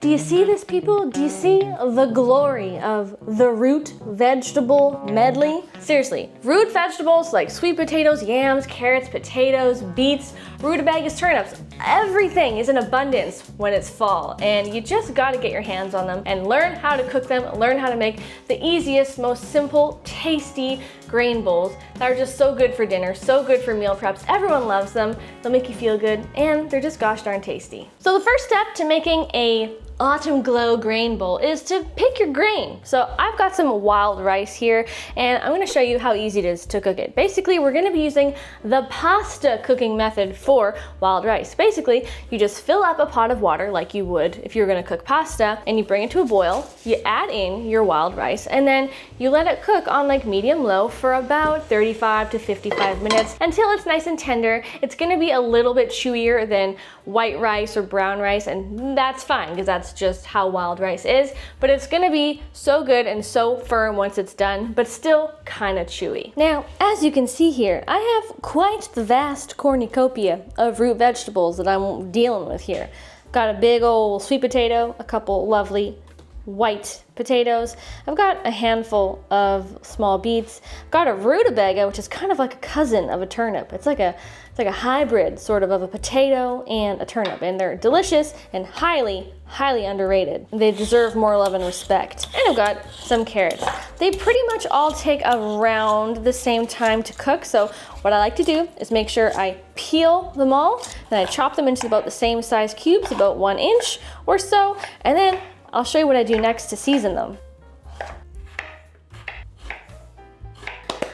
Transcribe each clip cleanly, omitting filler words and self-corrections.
Do you see this, people? Do you see the glory of the root vegetable medley? Seriously, root vegetables like sweet potatoes, yams, carrots, potatoes, beets, rutabagas, turnips, everything is in abundance when it's fall, and you just gotta get your hands on them and learn how to cook them, learn how to make the easiest, most simple, tasty grain bowls that are just so good for dinner, so good for meal preps. Everyone loves them, they'll make you feel good, and they're just gosh darn tasty. So the first step to making a autumn glow grain bowl is to pick your grain. So I've got some wild rice here, and I'm gonna show you how easy it is to cook it. Basically, we're gonna be using the pasta cooking method for wild rice. Basically, you just fill up a pot of water like you would if you were gonna cook pasta, and you bring it to a boil, you add in your wild rice, and then you let it cook on like medium-low for about 35 to 55 minutes until it's nice and tender. It's gonna be a little bit chewier than white rice or brown rice, and that's fine because that's just how wild rice is, but it's gonna be so good and so firm once it's done, but still kind of chewy. Now, as you can see here, I have quite the vast cornucopia of root vegetables that I'm dealing with here. Got a big old sweet potato, a couple lovely white potatoes. I've got a handful of small beets. I've got a rutabaga, which is kind of like a cousin of a turnip. It's like a hybrid sort of a potato and a turnip, and they're delicious and highly underrated. They deserve more love and respect. And I've got some carrots. They pretty much all take around the same time to cook, so what I like to do is make sure I peel them all, then I chop them into about the same size cubes, about 1 inch or so, and then I'll show you what I do next to season them.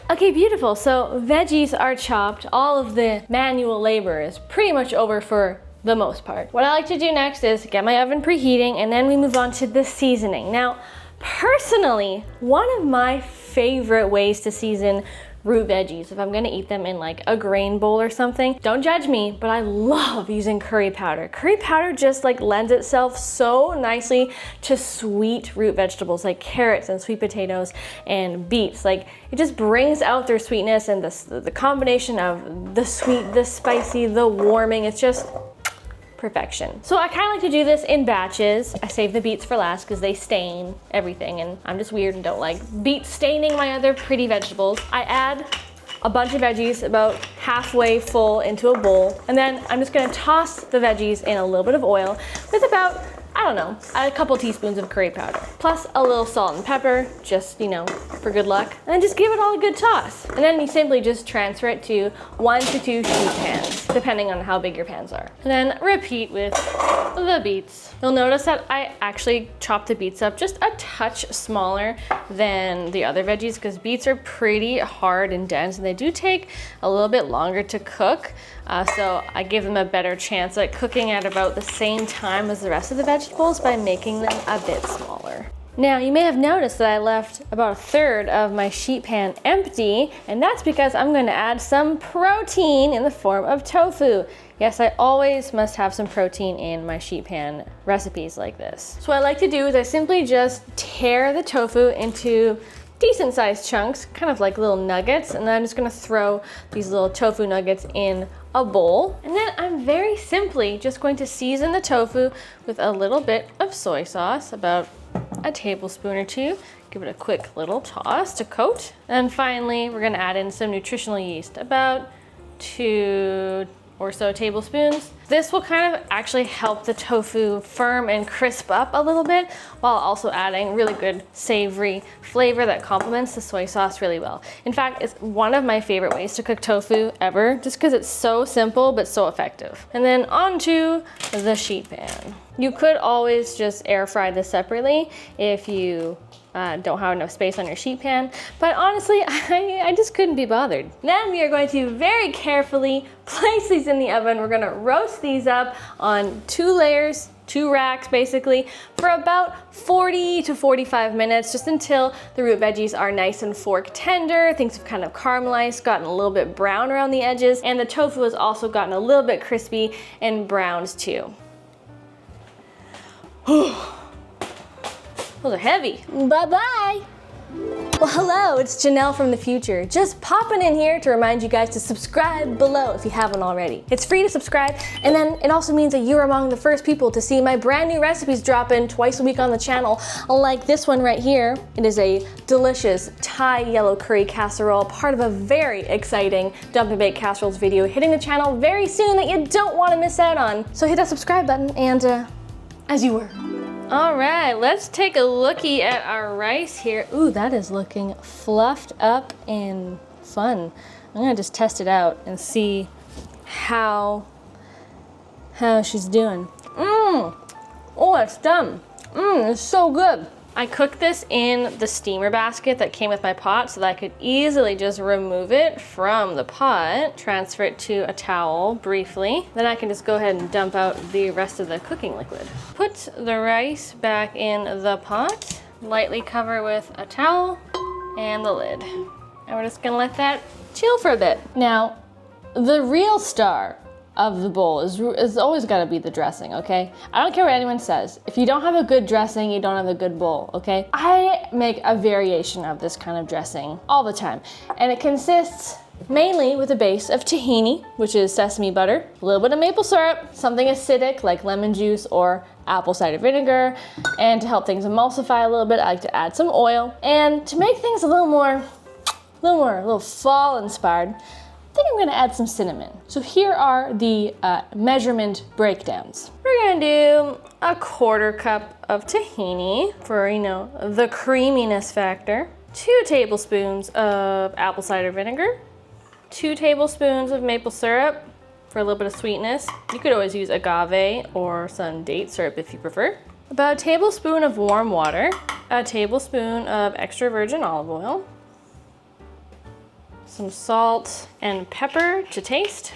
Okay, beautiful. So veggies are chopped. All of the manual labor is pretty much over for the most part. What I like to do next is get my oven preheating, and then we move on to the seasoning. Now, personally, one of my favorite ways to season root veggies, if I'm gonna eat them in like a grain bowl or something, don't judge me, but I love using curry powder. Curry powder just like lends itself so nicely to sweet root vegetables like carrots and sweet potatoes and beets. Like, it just brings out their sweetness, and the combination of the sweet, the spicy, the warming, it's just perfection. So I kind of like to do this in batches. I save the beets for last because they stain everything, and I'm just weird and don't like beets staining my other pretty vegetables. I add a bunch of veggies about halfway full into a bowl, and then I'm just gonna toss the veggies in a little bit of oil with about, I don't know, a couple teaspoons of curry powder, plus a little salt and pepper, just, you know, for good luck. And then just give it all a good toss. And then you simply just transfer it to 1 to 2 sheet pans, depending on how big your pans are. And then repeat with the beets. You'll notice that I actually chopped the beets up just a touch smaller than the other veggies because beets are pretty hard and dense, and they do take a little bit longer to cook. So I give them a better chance at cooking at about the same time as the rest of the vegetables by making them a bit smaller. Now, you may have noticed that I left about 1/3 of my sheet pan empty, and that's because I'm going to add some protein in the form of tofu. Yes, I always must have some protein in my sheet pan recipes like this. So what I like to do is I simply just tear the tofu into decent sized chunks, kind of like little nuggets, and then I'm just gonna throw these little tofu nuggets in a bowl. And then I'm very simply just going to season the tofu with a little bit of soy sauce, about a tablespoon or 2. Give it a quick little toss to coat. And finally, we're gonna add in some nutritional yeast, about 2 or so tablespoons. This will kind of actually help the tofu firm and crisp up a little bit, while also adding really good savory flavor that complements the soy sauce really well. In fact, it's one of my favorite ways to cook tofu ever, just because it's so simple but so effective. And then onto the sheet pan. You could always just air fry this separately if you don't have enough space on your sheet pan, but honestly, I just couldn't be bothered. Then we are going to very carefully place these in the oven. We're gonna roast these up on 2 layers, 2 racks basically, for about 40 to 45 minutes, just until the root veggies are nice and fork tender, things have kind of caramelized, gotten a little bit brown around the edges, and the tofu has also gotten a little bit crispy and browned too. Those are heavy. Bye-bye. Well, hello, it's Janelle from the future. Just popping in here to remind you guys to subscribe below if you haven't already. It's free to subscribe, and then it also means that you're among the first people to see my brand new recipes drop in twice a week on the channel, like this one right here. It is a delicious Thai yellow curry casserole, part of a very exciting Dump and Bake Casseroles video hitting the channel very soon that you don't want to miss out on. So hit that subscribe button and as you were. All right, let's take a lookie at our rice here. Ooh, that is looking fluffed up and fun. I'm gonna just test it out and see how she's doing. Oh, it's done. It's so good. I cooked this in the steamer basket that came with my pot so that I could easily just remove it from the pot, transfer it to a towel briefly. Then I can just go ahead and dump out the rest of the cooking liquid. Put the rice back in the pot, lightly cover with a towel and the lid. And we're just gonna let that chill for a bit. Now, the real star of the bowl is always gotta be the dressing, okay? I don't care what anyone says. If you don't have a good dressing, you don't have a good bowl, okay? I make a variation of this kind of dressing all the time. And it consists mainly with a base of tahini, which is sesame butter, a little bit of maple syrup, something acidic like lemon juice or apple cider vinegar, and to help things emulsify a little bit, I like to add some oil. And to make things a little fall inspired, I think I'm gonna add some cinnamon. So here are the measurement breakdowns. We're gonna do a 1/4 cup of tahini for, the creaminess factor. 2 tablespoons of apple cider vinegar. 2 tablespoons of maple syrup for a little bit of sweetness. You could always use agave or some date syrup if you prefer. About a tablespoon of warm water. A tablespoon of extra virgin olive oil. Some salt and pepper to taste,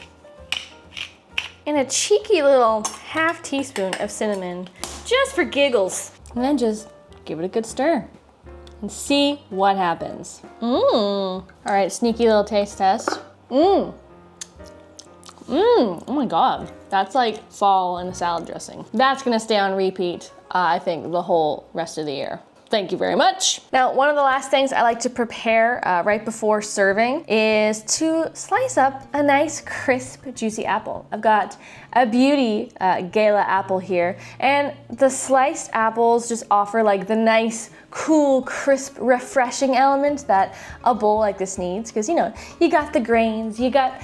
and a cheeky little 1/2 teaspoon of cinnamon, just for giggles. And then just give it a good stir and see what happens. All right, sneaky little taste test. Oh my God, that's like fall in a salad dressing. That's gonna stay on repeat, I think, the whole rest of the year. Thank you very much. Now, one of the last things I like to prepare right before serving is to slice up a nice, crisp, juicy apple. I've got a beauty Gala apple here, and the sliced apples just offer like the nice, cool, crisp, refreshing element that a bowl like this needs, because you got the grains, you got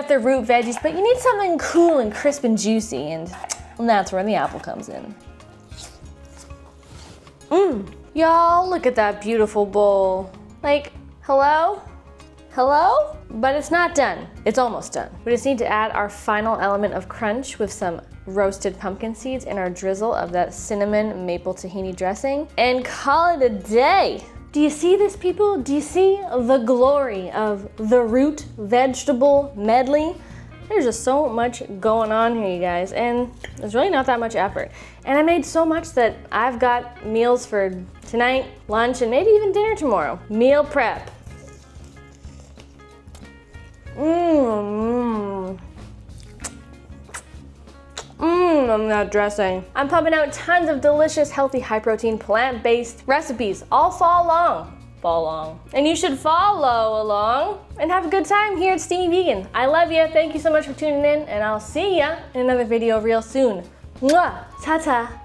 the root veggies, but you need something cool and crisp and juicy, and that's where the apple comes in. Y'all, look at that beautiful bowl. Like, hello? Hello? But it's not done. It's almost done. We just need to add our final element of crunch with some roasted pumpkin seeds and our drizzle of that cinnamon maple tahini dressing and call it a day. Do you see this, people? Do you see the glory of the root vegetable medley? There's just so much going on here, you guys, and there's really not that much effort. And I made so much that I've got meals for tonight, lunch, and maybe even dinner tomorrow. Meal prep. That dressing. I'm pumping out tons of delicious, healthy, high-protein, plant-based recipes all fall long. And you should follow along and have a good time here at Steamy Vegan. I love you. Thank you so much for tuning in, and I'll see ya in another video real soon. Mwah! Ta-ta!